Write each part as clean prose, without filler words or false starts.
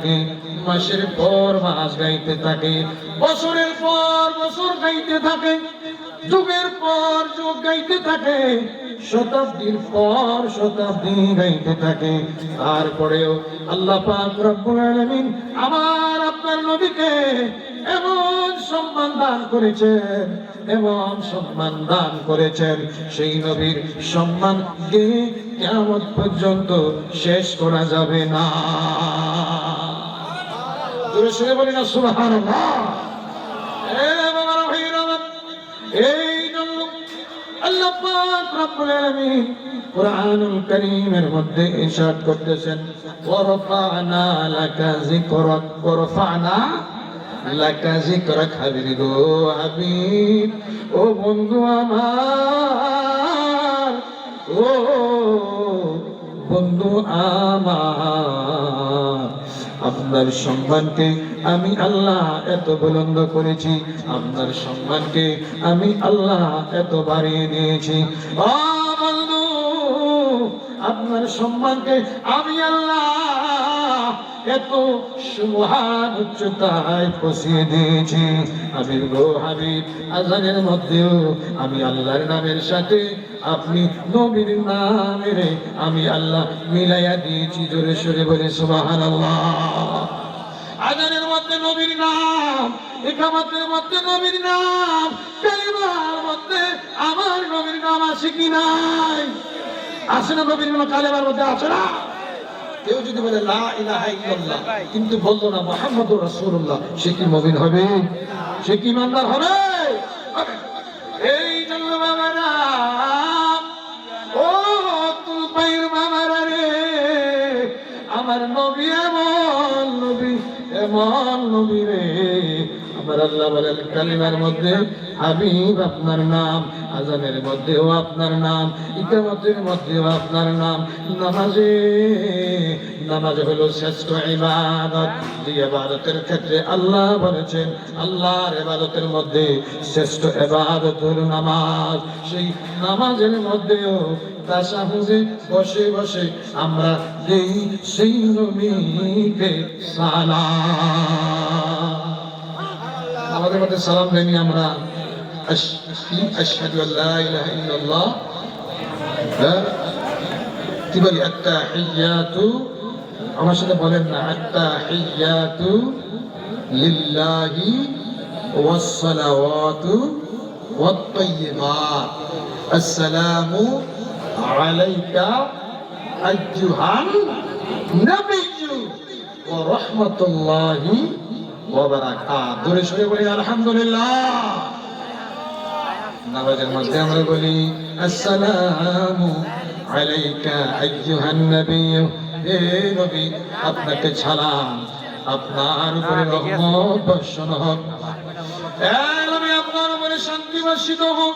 থাকে, মাসের পর মাস গাইতে থাকে, বছরের পর বছর গাইতে থাকে, যুগের পর যুগ গাইতে থাকে, শতাব্দীর পর শতাব্দী গাইতে থাকে। তারপরেও আল্লাহ পাক রব্বুল আলামিন আমার আপনার নবীকে এমন সম্মান দান করেছেন, এমন সম্মান দান করেছেন, সেই নবীর সম্মান দিয়ে কিয়ামত পর্যন্ত শেষ করা যাবে না। জোরে সরে বলি না সুবহানাল্লাহ। এই জন্য আল্লাহ পাক রব্বুল আলামিন কুরআনুল কারীমের মধ্যে ইরশাদ করতেছেন, ওয়ারফা'না লাকা যিকরাক, ওয়ারফা'না লাকা যিকরাক। হাবিব গো হাবিব, ও বন্ধু আমার, ও বন্ধু আমার, আপনার সম্মানকে আমি আল্লাহ এত বুলন্দ করেছি, আপনার সম্মানকে আমি আল্লাহ এত বাড়িয়ে দিয়েছি। ও বন্ধু, আপনার সম্মানকে আমি আল্লাহ এত সুমহান উচ্চতায় পৌঁছিয়ে দিয়েছি। হাবিব গো হাবিব, আযানের মধ্যেও আমি আল্লাহর নামের সাথে আপনি নবীর নামের আমি আল্লাহ মিলাইয়া দিয়েছি। জোরে সরে বলে সুবহানাল্লাহ। আযানের মধ্যে নবীর নাম, ইকামতের মধ্যে নবীর নাম, কালিমার মধ্যে আমার নবীর নাম আছে কি নাই? আছে না? নবীর নাম কালিমার মধ্যে আছে না? কেউ যদি বলে লা ইলাহা ইল্লাল্লাহ কিন্তু বলতো না মুহাম্মদুর রাসূলুল্লাহ, সে কি মুমিন হবে? সে কি ইমানদার হবে? এই জন্য বাবারা, ও তুলপাইর বাবারা রে, আমার নবী এমন নবী, এমন নবী রে, আমার আল্লাহ বলেন কালিমার মধ্যে হাবিব আপনার নাম, আযানের মধ্যেও আপনার নাম, ইকামতের মধ্যেও আপনার নাম, নামাজ হলো শ্রেষ্ঠ ইবাদত। যে ইবাদতের ক্ষেত্রে আল্লাহ বলেছেন আল্লাহর ইবাদতের মধ্যে শ্রেষ্ঠ ইবাদত হলো নামাজ। সেই নামাজের মধ্যেও তাশাহুদে বসে বসে আমরা দেই সেই নবীকে সালাম। আমাদের মধ্যে সালাম দেনি আমরা, আশহাদু আল্লা ইলাহা ইল্লাল্লাহ, কি বলি, আত্তাহিয়াতু, আমার সাথে বলেন না, আত্তাহিয়াতু লিল্লাহি ওয়াস সালাওয়াতু ওয়াত তাইয়্যিবাত, আসসালামু আলাইকা আইয়ুহান নাবিয়্যু ওয়া রাহমাতুল্লাহি ওয়া বারাকাতুহু। জোরে সরে বলি আলহামদুলিল্লাহ। নামাজের মধ্যে আমরা বলি আসসালামু আলাইকা আইয়ুহান নাবিয়্যু, হে নবী আপনাকে সালাম, আপনার উপরে রহমত বর্ষণ হোক, হে নবী আপনার উপরে শান্তি বর্ষিত হোক,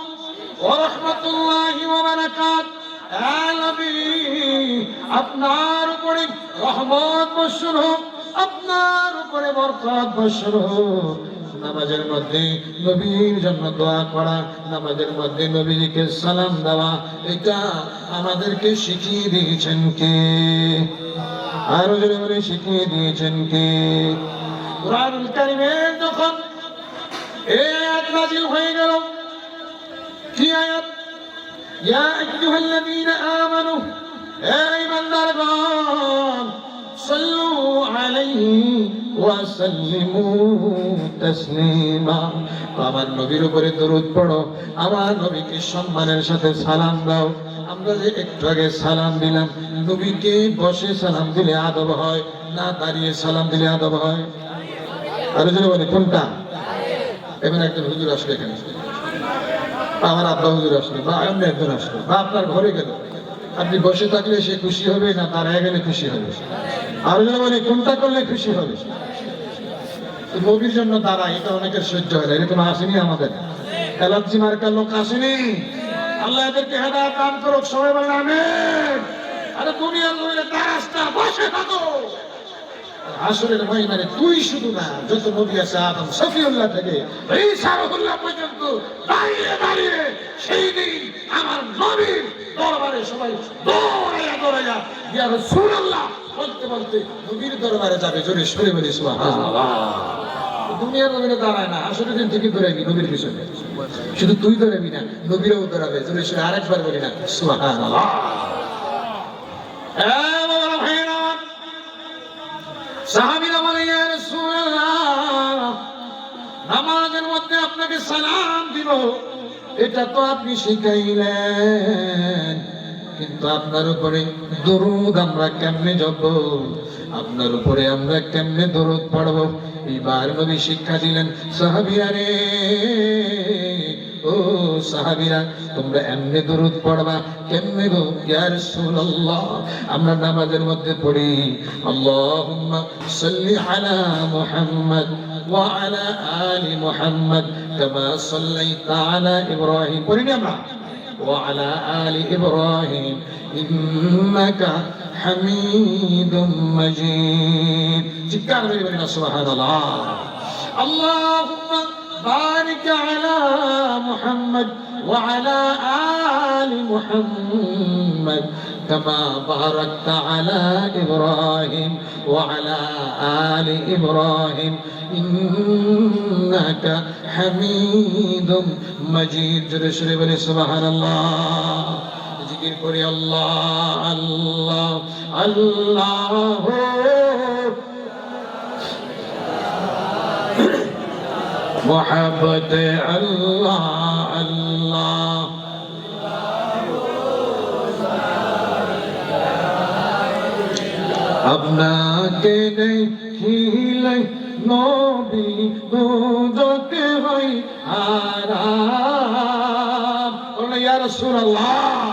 ওয়া রাহমাতুল্লাহি ওয়া বারাকাতুহু, হে নবী আপনার উপরে রহমত বর্ষণ হোক, আপনার উপরে বরকত বর্ষণ হোক। নামাজের মধ্যে নবীর জন্য দোয়া করা, নামাজের মধ্যে নবীকে সালাম দেওয়া, এটা আমাদেরকে শিখিয়ে দিয়েছেন কে? আরো জোরে বলে শিখিয়ে দিয়েছেন কে? কুরআনুল কারীমের যখন এই আয়াত নাযিল হয়ে গেল, কি আয়াত? ইয়া আইয়ুহাল্লাযীনা আমানু, হে ঈমানদারগণ, সাল্লু আলাইহি ওয়া সাল্লিমু তাসলিমা, আমার নবীর উপরে দরুদ পড়ো, আমার নবীকে সম্মানের সাথে সালাম দাও। আমরা যে একটু আগে সালাম দিলাম, নবীকে বসে সালাম দিলে আদব হয় না দাঁড়িয়ে সালাম দিলে আদব হয়? আরো যদি বলে কোনটা? এবার একজন হুজুর আসলো এখানে, আমার আব্বা হুজুর আসলো, বা অন্য একজন আসলো, বা আপনার ঘরে গেল, আপনি বসে থাকলে সে খুশি হবে না দাঁড়ায় গেলে খুশি হবে? আরো যদি বলে কোনটা করলে খুশি হবে? নবীর জন্য দাঁড়ায়, এটা অনেকের সহ্য হয় না। এরকম আসেনি আমাদের, এলার্জি মার্কার লোক আসেনি। আল্লাহ এদেরকে হেদায়েত দান করুক, সবাই বলেন আমিন। আরে দুনিয়ার নবীরা দাঁড়াস না, বসে থাকো। আসরের ময়দানে তুই শুধু না, যত নবী আছে আদম সফিউল্লাহ থেকে ঈসা রুহুল্লাহ পর্যন্ত দাঁড়িয়ে দাঁড়িয়ে সেই দিন আমার নবীর দরবারে সবাই দৌড়াইয়া দৌড়াইয়া ইয়া রাসূলুল্লাহ বলতে বলতে নবীর দরবারে যাবে, জোরে সরে বলি সুবহানাল্লাহ। দুনিয়ার নবীরে দাঁড়ায় না, আসলে দিন থেকে দৌড়াবি নবীর পিছনে, শুধু তুই দৌড়াবি না, নবীরাও দৌড়াবে, জোরে সরে আরেকবার বলি না সুবহানাল্লাহ। সাহাবীরা বলে ইয়া রাসূলুল্লাহ, নামাজের মধ্যে আপনাকে সালাম দিব, এটা তো আপনি শিখাইলেন, কিন্তু আপনার উপরে দরুদ আমরা কেমনে জপ, আপনার উপরে আমরা কেমনে দরুদ পড়ব? এবার নবী শিক্ষা দিলেন, সাহাবীরা রে, ও সাহাবীরা, তোমরা এমনি দরুদ পড়বা কেমনে গো? ইয়া রাসূলুল্লাহ, আমরা নামাজের মধ্যে পড়ি আল্লাহুম্মা সাল্লি আলা মুহাম্মদ ওয়া আলা আলি মুহাম্মদ কামা সাল্লাইতা আলা ইব্রাহিম, পড়ি না আমরা? وعلى آل إبراهيم إنك حميد مجيد. جكار بنا سبحان الله. اللهم بارك على محمد وعلى آل محمد كما باركت على إبراهيم وعلى آل إبراهيم إنك حميد مجيد. جرشري بني سبحان الله. ذكر كري الله الله الله محبت الله الله. আপনাকে দেখিলে নবী দুজকে হয় আরাম। বললেন ইয়া রাসূলুল্লাহ,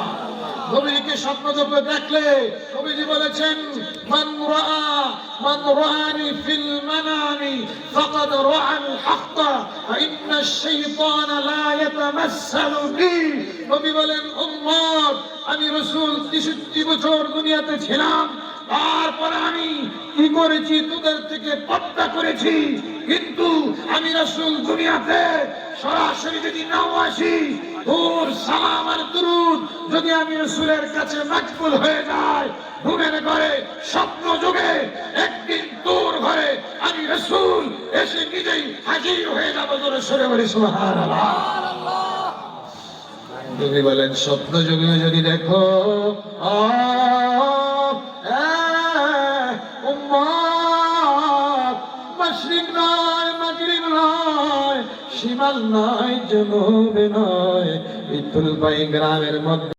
নবীকে স্বপ্ন দেখলে নবীজি বলেছেন, মান রাআনি ফিল মানামি ফাকাদ রাআল হক ওয়া ইন্না আশ-শাইতানা লা ইয়াতামাসসালু বি। নবী বলেন, উম্মত, আমি রাসূল 63 বছর দুনিয়াতে ছিলাম, তারপরে আমি কি করেছি? তোদের থেকে পর্দা করেছি, কিন্তু আমি রাসূল দুনিয়াতে সরাসরি যদি নাও আসি, ওর সালাম আর দুরূদ যদি আমি রাসূলের কাছে মাকবুল হয়ে যায়, ঘুমের ঘরে স্বপ্ন যুগে একদিন তোর ঘরে আমি রাসূল এসে নিজেই হাজির হয়ে যাব। জোরে সরে বলি সুবহানাল্লাহ। তুমি বলেন স্বপ্ন যুগে যদি দেখো, মাশরিক নয়, মাগরিব নয়, শিমাল নয়, জনুব নয়, ইতুল ভাই গ্রামের মধ্যে